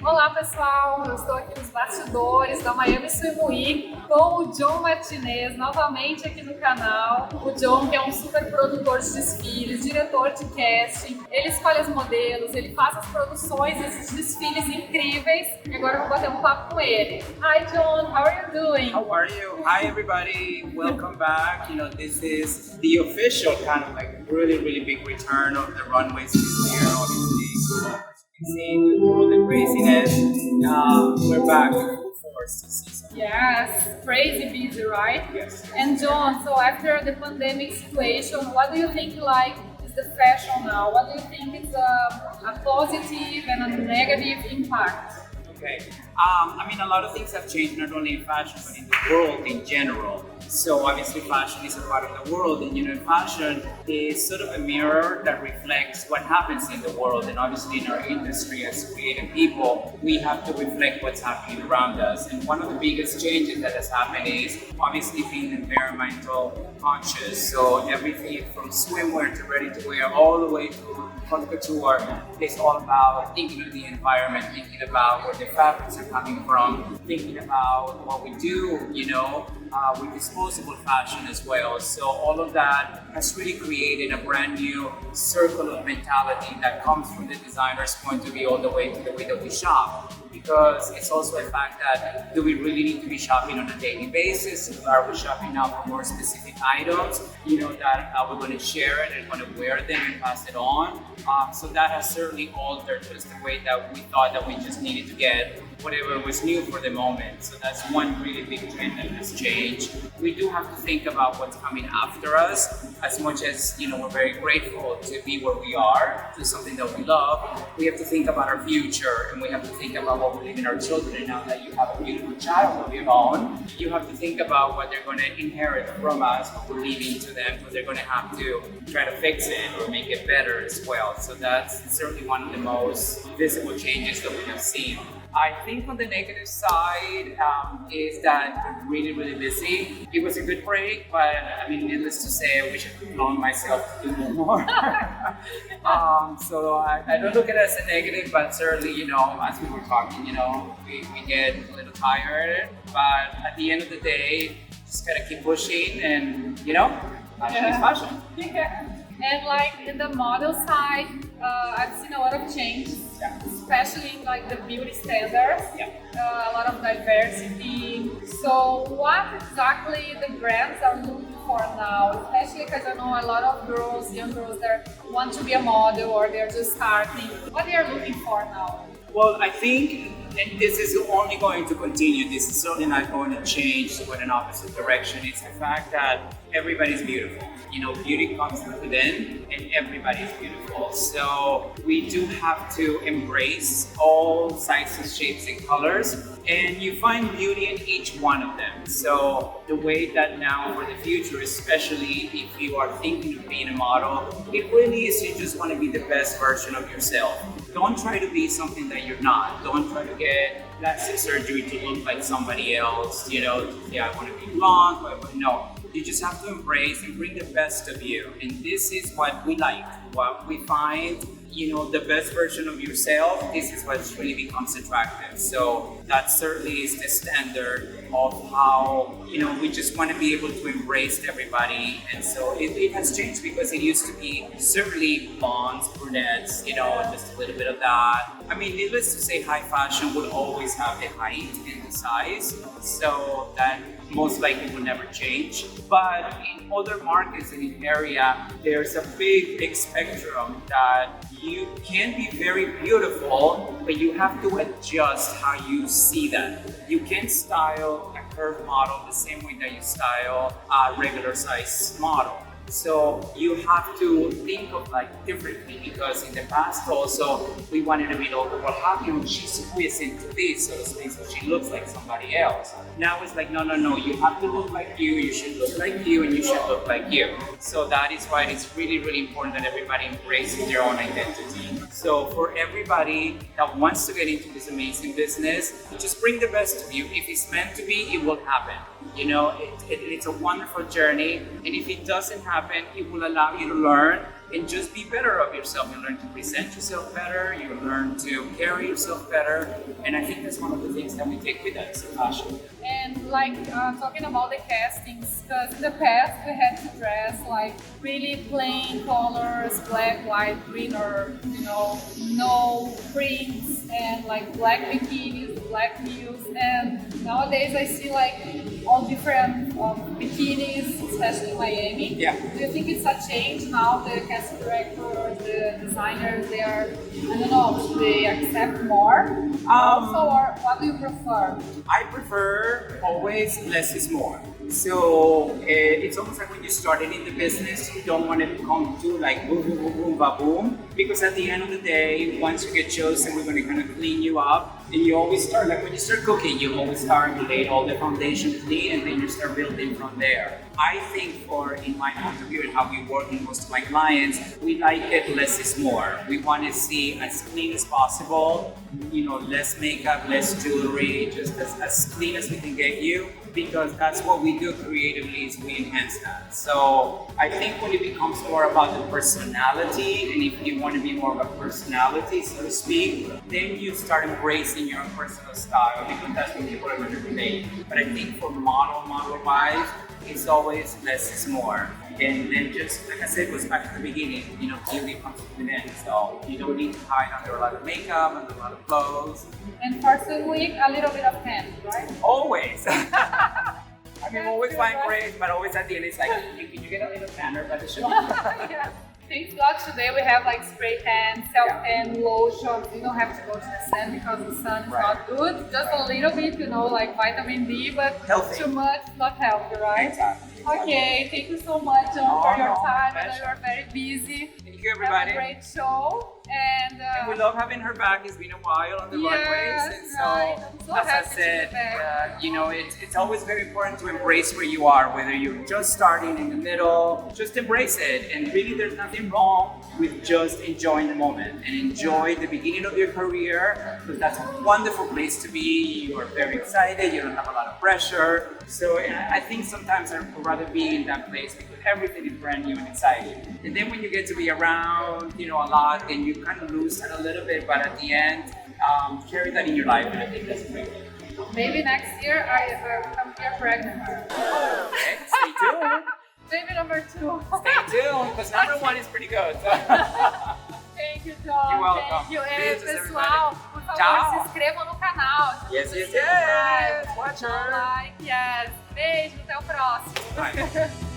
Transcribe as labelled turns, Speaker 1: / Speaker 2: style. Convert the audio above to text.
Speaker 1: Olá pessoal, eu estou aqui nos bastidores da Miami Swim Week com o John Martinez, novamente aqui no canal. O John, que é um super produtor de desfiles, diretor de casting, ele escolhe as modelos, ele faz as produções desses desfiles incríveis. E agora eu vou bater um papo com ele. Hi John, how are you doing?
Speaker 2: How are you? Hi everybody, welcome back. This is the official kind of like really big return of the runways this year, obviously. As you can see, with all the craziness, we're back full force this season.
Speaker 1: Yes, crazy busy, right?
Speaker 2: Yes.
Speaker 1: And John, so after the pandemic situation, what do you think is the fashion now? What do you think is a positive and a negative impact?
Speaker 2: Okay. A lot of things have changed, not only in fashion, but in the world in general. So obviously fashion is a part of the world, and fashion is sort of a mirror that reflects what happens in the world. And obviously in our industry as creative people, we have to reflect what's happening around us. And one of the biggest changes that has happened is obviously being environmental conscious. So everything from swimwear to ready to wear all the way to haute couture is all about thinking of the environment, thinking about where the fabrics are coming from, thinking about what we do, with disposable fashion as well. So all of that has really created a brand new circle of mentality that comes from the designer's point of view all the way to the way that we shop. Because it's also a fact that do we really need to be shopping on a daily basis? Are we shopping now for more specific items, that we're going to share it and going to wear them and pass it on? So that has certainly altered just the way that we thought that we just needed to get whatever was new for the moment. So that's one really big trend that has changed. We do have to think about what's coming after us. As much as we're very grateful to be where we are, to something that we love, we have to think about our future, and we have to think about what we're leaving our children. And now that you have a beautiful child of your own, you have to think about what they're going to inherit from us, what we're leaving to them, what they're going to have to try to fix it or make it better as well. So that's certainly one of the most visible changes that we have seen. I think on the negative side is that we're really busy. It was a good break, but needless to say, I wish I could clone myself to do more. So I don't look at it as a negative, but certainly, as we were talking, we get a little tired. But at the end of the day, just gotta keep pushing, and fashion is fashion.
Speaker 1: Yeah. And in the model side, I've seen a lot of changes, especially in the beauty standards. A lot of diversity. So what exactly the brands are looking for now? Especially because I know a lot of girls, young girls, that want to be a model or they're just starting. What they are looking for now?
Speaker 2: Well, I think, and this is only going to continue, this is certainly not going to change to an opposite direction. It's the fact that everybody's beautiful. Beauty comes within, and everybody's beautiful. So we do have to embrace all sizes, shapes, and colors, and you find beauty in each one of them. So the way that now for the future, especially if you are thinking of being a model, it really is you just want to be the best version of yourself. Don't try to be something that you're not. Don't try to get plastic surgery to look like somebody else. I want to be blonde, but no. You just have to embrace and bring the best of you. And this is what we like. What we find, the best version of yourself, this is what really becomes attractive. So that certainly is the standard of how, we just want to be able to embrace everybody. And so it has changed because it used to be certainly blondes, brunettes, just a little bit of that. Needless to say, high fashion would always have the height and the size. So that most likely will never change. But in other markets and in area, there's a big spectrum that you can be very beautiful, but you have to adjust how you see that. You can't style a curved model the same way that you style a regular size model. So you have to think of differently, because in the past also we wanted to be like, well, how can she squeeze into this sort of space so she looks like somebody else? Now it's like, no, you have to look like you should look like you, and you should look like you. So that is why it's really important that everybody embraces their own identity. So for everybody that wants to get into this amazing business, just bring the best of you. If it's meant to be, it will happen. It's a wonderful journey, and if it doesn't happen, it will allow you to learn and just be better of yourself. You learn to present yourself better, you learn to carry yourself better, and I think that's one of the things that we take with us in fashion.
Speaker 1: And like talking about the castings, because in the past we had to dress like really plain colors, black, white, green, or no prints, and like black bikinis, black heels. And nowadays I see like all different bikinis, especially in Miami.
Speaker 2: Yeah.
Speaker 1: Do you think it's a change now? The casting directors, the designers, they are, I don't know, should they accept more? Also, or what do you prefer?
Speaker 2: I prefer always less is more. So it's almost like when you started in the business, you don't want it to come to like boom, boom, boom, boom, ba, boom. Because at the end of the day, once you get chosen, we're going to kind of clean you up. And you always start, like when you start cooking, you always start to lay all the foundation clean and then you start building from there. I think in my point of view and how we work with most of my clients, we like it less is more. We want to see as clean as possible, less makeup, less jewelry, just as clean as we can get you, because that's what we do creatively is we enhance that. So I think when it becomes more about the personality, and if you want to be more of a personality, so to speak, then you start embracing your own personal style, because that's what people are going to relate. But I think for model-wise, it's always less is more. And then just, like I said, goes back to the beginning, beauty comes from within. So you don't need to hide under a lot of makeup, under a lot of clothes.
Speaker 1: And for swimming, a little bit of tan, right?
Speaker 2: Always. I mean, always find grace, but always at the end, it's like, can you get a little tanner by the show?
Speaker 1: Yeah. Thanks God today we have like spray tan, self-tan, lotion. You don't have to go to the sun because the sun is not good. Just a little bit, like vitamin D, but
Speaker 2: healthy.
Speaker 1: Too much, not healthy, right?
Speaker 2: Exactly.
Speaker 1: Okay, thank you so much, John, for your time. I know you are very busy.
Speaker 2: Thank you, everybody.
Speaker 1: Have a great show. And
Speaker 2: we love having her back. It's been a while on the runways. And so,
Speaker 1: right. I'm so
Speaker 2: as I
Speaker 1: happy to
Speaker 2: said,
Speaker 1: be back.
Speaker 2: it's always very important to embrace where you are, whether you're just starting in the middle, just embrace it. And really, there's nothing wrong with just enjoying the moment and enjoy the beginning of your career, because that's a wonderful place to be. You are very excited. You don't have a lot of pressure. So I think sometimes I'd rather be in that place because everything is brand new and exciting. And then when you get to be around, a lot, and you kind of loosen a little bit, but at the end, carry that in your life, and I think that's great.
Speaker 1: Maybe next year I come here pregnant.
Speaker 2: Okay, stay tuned.
Speaker 1: Baby number 2.
Speaker 2: Stay tuned, because number 1 is pretty good.
Speaker 1: Thank you, John.
Speaker 2: You're welcome.
Speaker 1: Thank you.
Speaker 2: Beijos,
Speaker 1: Pessoal, por favor,
Speaker 2: Tchau.
Speaker 1: se inscrevam no canal.
Speaker 2: Yes.
Speaker 1: Subscribe,
Speaker 2: Watch
Speaker 1: dá um
Speaker 2: her.
Speaker 1: like, yes. Beijo, até o próximo.
Speaker 2: Bye.